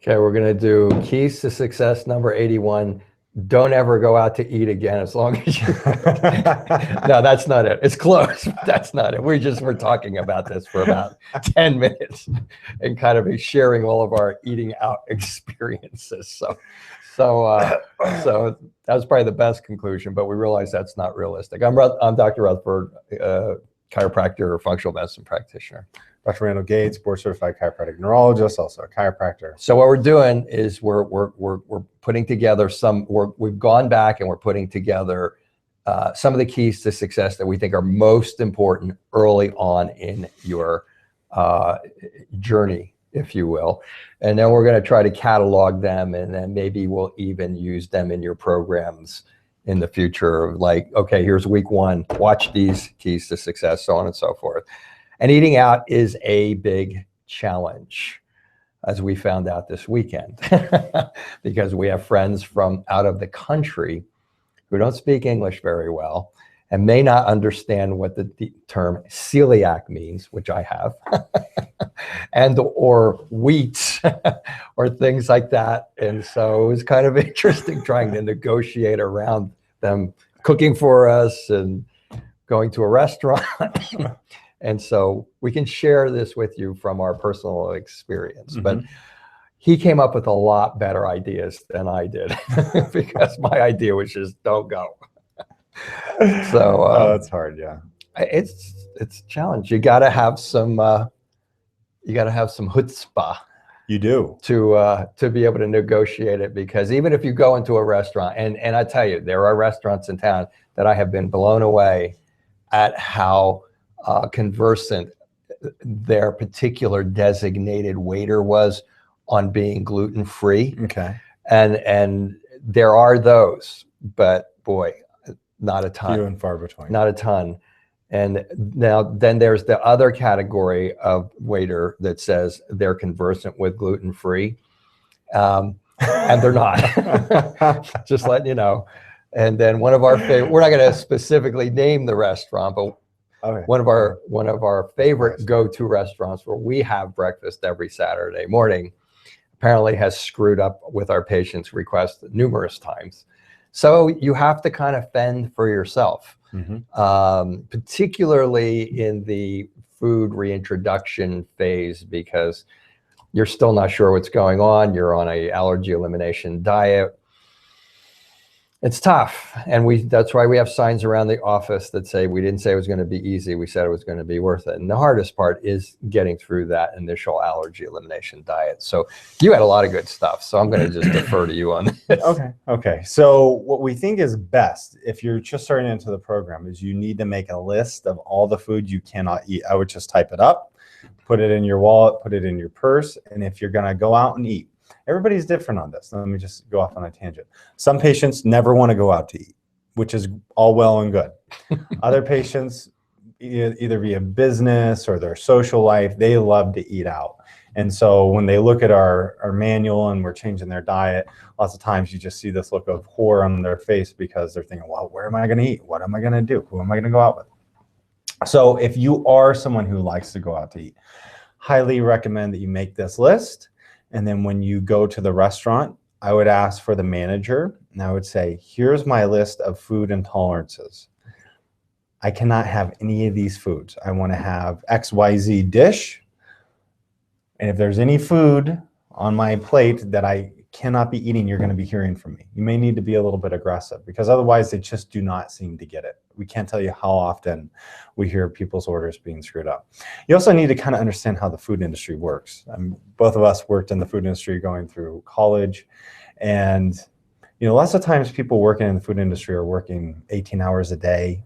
Okay, we're going to do keys to success number 81. Don't ever go out to eat again as long as you... No, that's not it. It's close, but that's not it. We're talking about this for about 10 minutes and kind of sharing all of our eating out experiences. So that was probably the best conclusion, but we realized that's not realistic. I'm Dr. Rutherford, chiropractor or functional medicine practitioner. Dr. Reno Gates, board certified chiropractic neurologist, also a chiropractor. So what we're doing is we're putting together we've gone back and we're putting together some of the keys to success that we think are most important early on in your journey, if you will. And then we're going to try to catalog them, and then maybe we'll even use them in your programs in the future. Like, okay, here's week 1, watch these keys to success, so on and so forth. And eating out is a big challenge, as we found out this weekend, because we have friends from out of the country who don't speak English very well and may not understand what the term celiac means, which I have, or wheat or things like that. And so it was kind of interesting trying to negotiate around them cooking for us and going to a restaurant. And so we can share this with you from our personal experience. Mm-hmm. But he came up with a lot better ideas than I did because my idea was just don't go. So it's hard, yeah. It's a challenge. You got to have some chutzpah. You do to be able to negotiate it, because even if you go into a restaurant, and I tell you, there are restaurants in town that I have been blown away at how conversant their particular designated waiter was on being gluten-free. Okay. And there are those, but boy, not a ton. Few and far between. Not a ton. And now then there's the other category of waiter that says they're conversant with gluten-free. And they're not. Just letting you know. And then one of our favorite, we're not going to specifically name the restaurant, but okay. One of our favorite go-to restaurants where we have breakfast every Saturday morning apparently has screwed up with our patients' requests numerous times. So you have to kind of fend for yourself, particularly in the food reintroduction phase, because you're still not sure what's going on. You're on an allergy elimination diet. It's tough, and that's why we have signs around the office that say we didn't say it was going to be easy, we said it was going to be worth it. And the hardest part is getting through that initial allergy elimination diet. So you had a lot of good stuff, so I'm going to just defer to you on this. Okay. So what we think is best if you're just starting into the program is you need to make a list of all the food you cannot eat. I would just type it up, put it in your wallet, put it in your purse, and if you're going to go out and eat, everybody's different on this. Let me just go off on a tangent. Some patients never want to go out to eat, which is all well and good. Other patients, either via business or their social life, they love to eat out. And so when they look at our manual and we're changing their diet, lots of times you just see this look of horror on their face because they're thinking, well, where am I going to eat? What am I going to do? Who am I going to go out with? So if you are someone who likes to go out to eat, highly recommend that you make this list. And then when you go to the restaurant, I would ask for the manager, and I would say, here's my list of food intolerances. I cannot have any of these foods. I want to have XYZ dish. And if there's any food on my plate that I cannot be eating, you're going to be hearing from me. You may need to be a little bit aggressive, because otherwise they just do not seem to get it. We can't tell you how often we hear people's orders being screwed up. You also need to kind of understand how the food industry works. Both of us worked in the food industry going through college, and lots of times people working in the food industry are working 18 hours a day,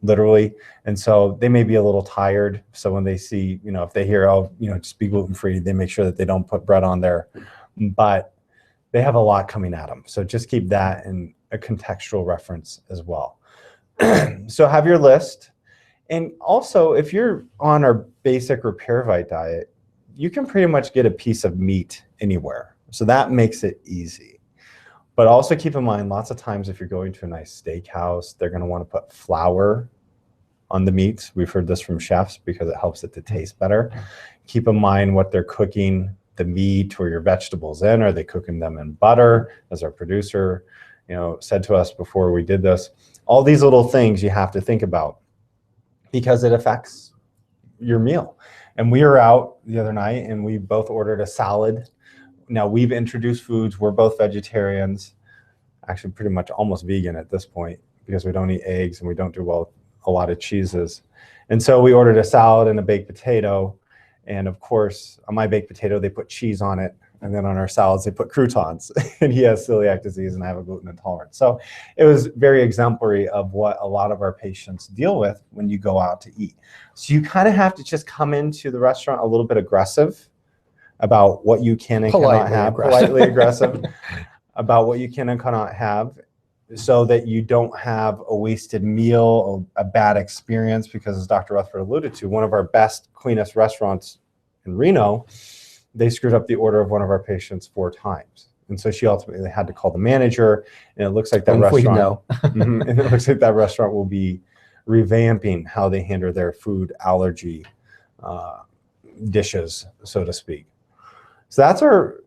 literally, and so they may be a little tired. So when they see, if they hear, oh, just be gluten-free, they make sure that they don't put bread on there, but they have a lot coming at them. So just keep that in a contextual reference as well. So have your list. And also, if you're on our basic Repairvite diet, you can pretty much get a piece of meat anywhere. So that makes it easy. But also keep in mind, lots of times if you're going to a nice steakhouse, they're going to want to put flour on the meats. We've heard this from chefs because it helps it to taste better. Keep in mind what they're cooking, the meat or your vegetables in? Are they cooking them in butter, as our producer, said to us before we did this? All these little things you have to think about because it affects your meal. And we were out the other night and we both ordered a salad. Now we've introduced foods. We're both vegetarians, actually pretty much almost vegan at this point because we don't eat eggs and we don't do well with a lot of cheeses. And so we ordered a salad and a baked potato. And of course, on my baked potato, they put cheese on it. And then on our salads, they put croutons. And he has celiac disease and I have a gluten intolerance. So it was very exemplary of what a lot of our patients deal with when you go out to eat. So you kind of have to just come into the restaurant a little bit aggressive about what you can and cannot have, politely aggressive about what you can and cannot have, so that you don't have a wasted meal or a bad experience. Because as Dr. Rutherford alluded to, one of our best, cleanest restaurants in Reno, they screwed up the order of one of our patients 4 times. And so she ultimately had to call the manager, and it looks like that restaurant, and it looks like that restaurant will be revamping how they handle their food allergy dishes, so to speak. So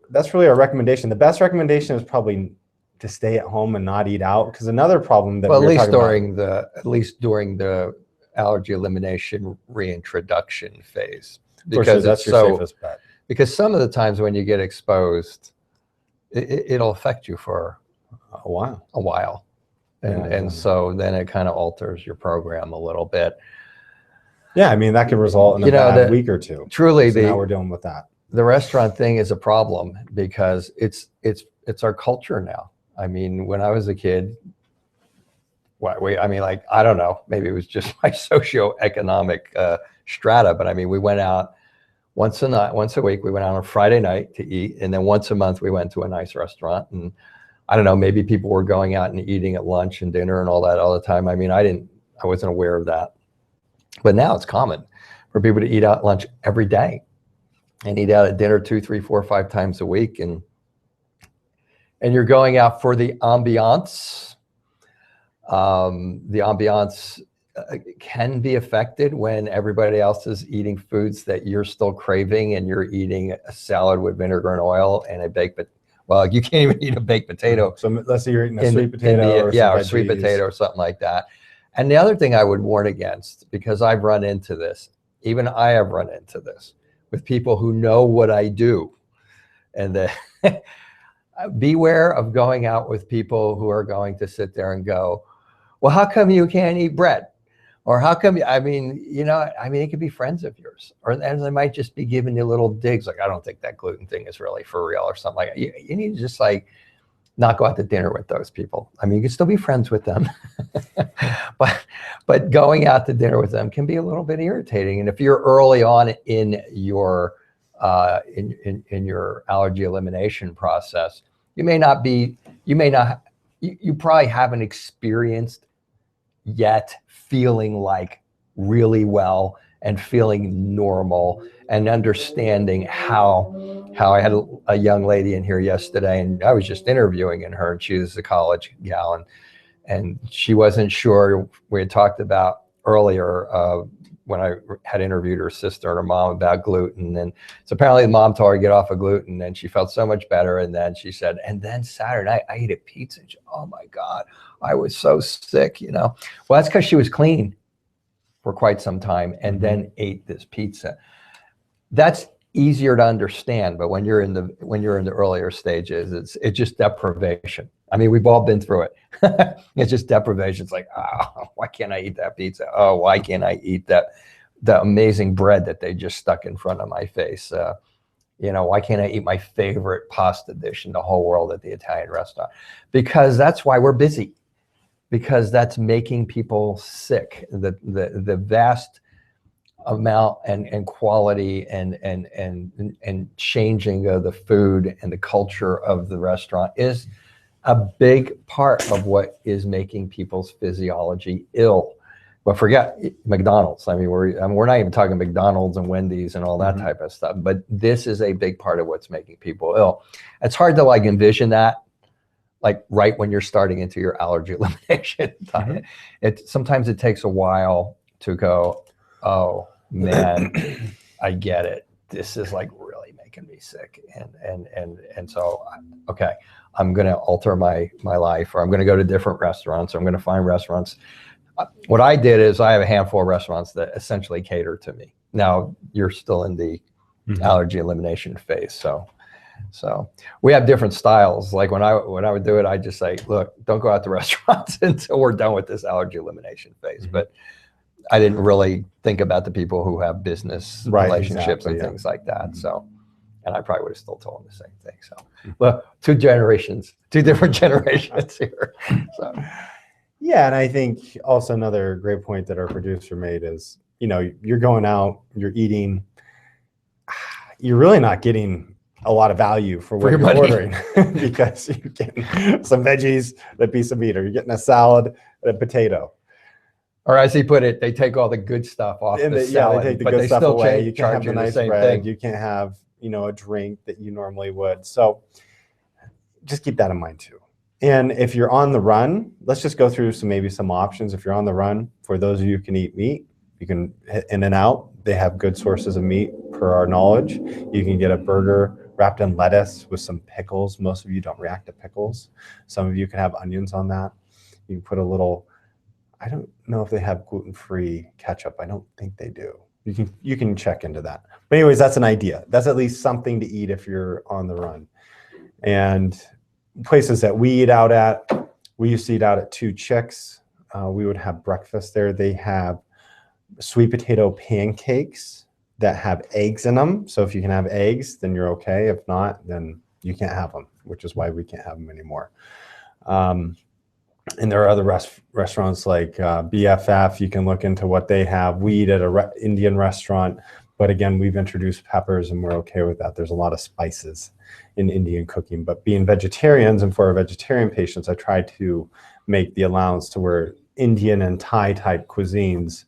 that's really our recommendation. The best recommendation is probably to stay at home and not eat out, because another problem that at least during the allergy elimination reintroduction phase, because that's your safest bet. Because some of the times when you get exposed, it'll affect you for a while. And so then it kind of alters your program a little bit. Yeah, I mean, that can result in a bad week or two. Truly, so now we're dealing with that. The restaurant thing is a problem because it's our culture now. I mean, when I was a kid, I don't know, maybe it was just my socioeconomic strata, but I mean, we went out once a week. We went out on a Friday night to eat, and then once a month we went to a nice restaurant. And I don't know, maybe people were going out and eating at lunch and dinner and all that all the time. I mean, I wasn't aware of that, but now it's common for people to eat out lunch every day and eat out at dinner 2, 3, 4, 5 times a week, and you're going out for the ambiance. The ambiance can be affected when everybody else is eating foods that you're still craving, and you're eating a salad with vinegar and oil and a baked potato. Well, you can't even eat a baked potato. So let's say you're eating a sweet potato or sweet potato or something like that. And the other thing I would warn against, because I've run into this, even I have run into this with people who know what I do, and beware of going out with people who are going to sit there and go, well, how come you can't eat bread? Or how come, it could be friends of yours, and they might just be giving you little digs. Like, I don't think that gluten thing is really for real or something like that. You need to just not go out to dinner with those people. I mean, you can still be friends with them, but going out to dinner with them can be a little bit irritating. And if you're early on in your allergy elimination process, you probably haven't experienced yet feeling like really well and feeling normal and understanding how I had a young lady in here yesterday, and I was just interviewing her, and she was a college gal, and she wasn't sure. We had talked about earlier when I had interviewed her sister and her mom about gluten, and so apparently the mom told her to get off of gluten, and she felt so much better. And then she said, and then Saturday night I ate a pizza. And oh my God, I was so sick, Well, that's because she was clean for quite some time and then ate this pizza. That's easier to understand, but when you're in the earlier stages, it's just deprivation. I mean, we've all been through it. It's just deprivation. It's like, oh, why can't I eat that pizza? Oh, why can't I eat that amazing bread that they just stuck in front of my face? Why can't I eat my favorite pasta dish in the whole world at the Italian restaurant? Because that's why we're busy. Because that's making people sick. The vast amount and quality and changing of the food and the culture of the restaurant is a big part of what is making people's physiology ill. But forget McDonald's. I mean, we're not even talking McDonald's and Wendy's and all that type of stuff. But this is a big part of what's making people ill. It's hard to envision that right when you're starting into your allergy elimination diet. Sometimes it takes a while to go, oh man, I get it. This is really making making me sick. And so, okay, I'm going to alter my life, or I'm going to go to different restaurants, or I'm going to find restaurants. What I did is I have a handful of restaurants that essentially cater to me. Now you're still in the allergy elimination phase. So we have different styles. Like when I would do it, I just say, look, don't go out to restaurants until we're done with this allergy elimination phase. But I didn't really think about the people who have business relationships and things like that. So, and I probably would have still told them the same thing. So, well, two different generations here. So, yeah. And I think also another great point that our producer made is, you know, you're going out, you're eating, you're really not getting a lot of value for what you're ordering because you're getting some veggies, a piece of meat, or you're getting a salad, a potato. Or as he put it, they take all the good stuff off the salad, they take the but good they stuff still away. You can't charge have the you nice the same bread. thing. You can't have, you know, a drink that you normally would. So just keep that in mind too. And if you're on the run, let's just go through maybe some options. If you're on the run, for those of you who can eat meat, you can hit In-N-Out. They have good sources of meat per our knowledge. You can get a burger wrapped in lettuce with some pickles. Most of you don't react to pickles. Some of you can have onions on that. You can put a little, I don't know if they have gluten-free ketchup. I don't think they do. You can check into that. But anyways, that's an idea. That's at least something to eat if you're on the run. And places that we eat out at, we used to eat out at Two Chicks. We would have breakfast there. They have sweet potato pancakes that have eggs in them. So if you can have eggs, then you're okay. If not, then you can't have them, which is why we can't have them anymore. And there are other restaurants like BFF. You can look into what they have. We eat at an Indian restaurant, but again, we've introduced peppers and we're okay with that. There's a lot of spices in Indian cooking, but being vegetarians, and for our vegetarian patients, I try to make the allowance to where Indian and Thai type cuisines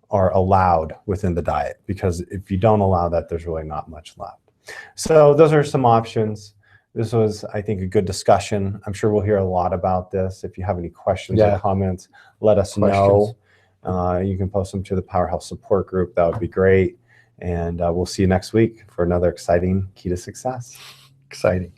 are allowed within the diet, because if you don't allow that, there's really not much left. So those are some options. This was, I think, a good discussion. I'm sure we'll hear a lot about this. If you have any questions or comments, let us know. You can post them to the Powerhouse support group. That would be great. And we'll see you next week for another exciting Key to Success. Exciting.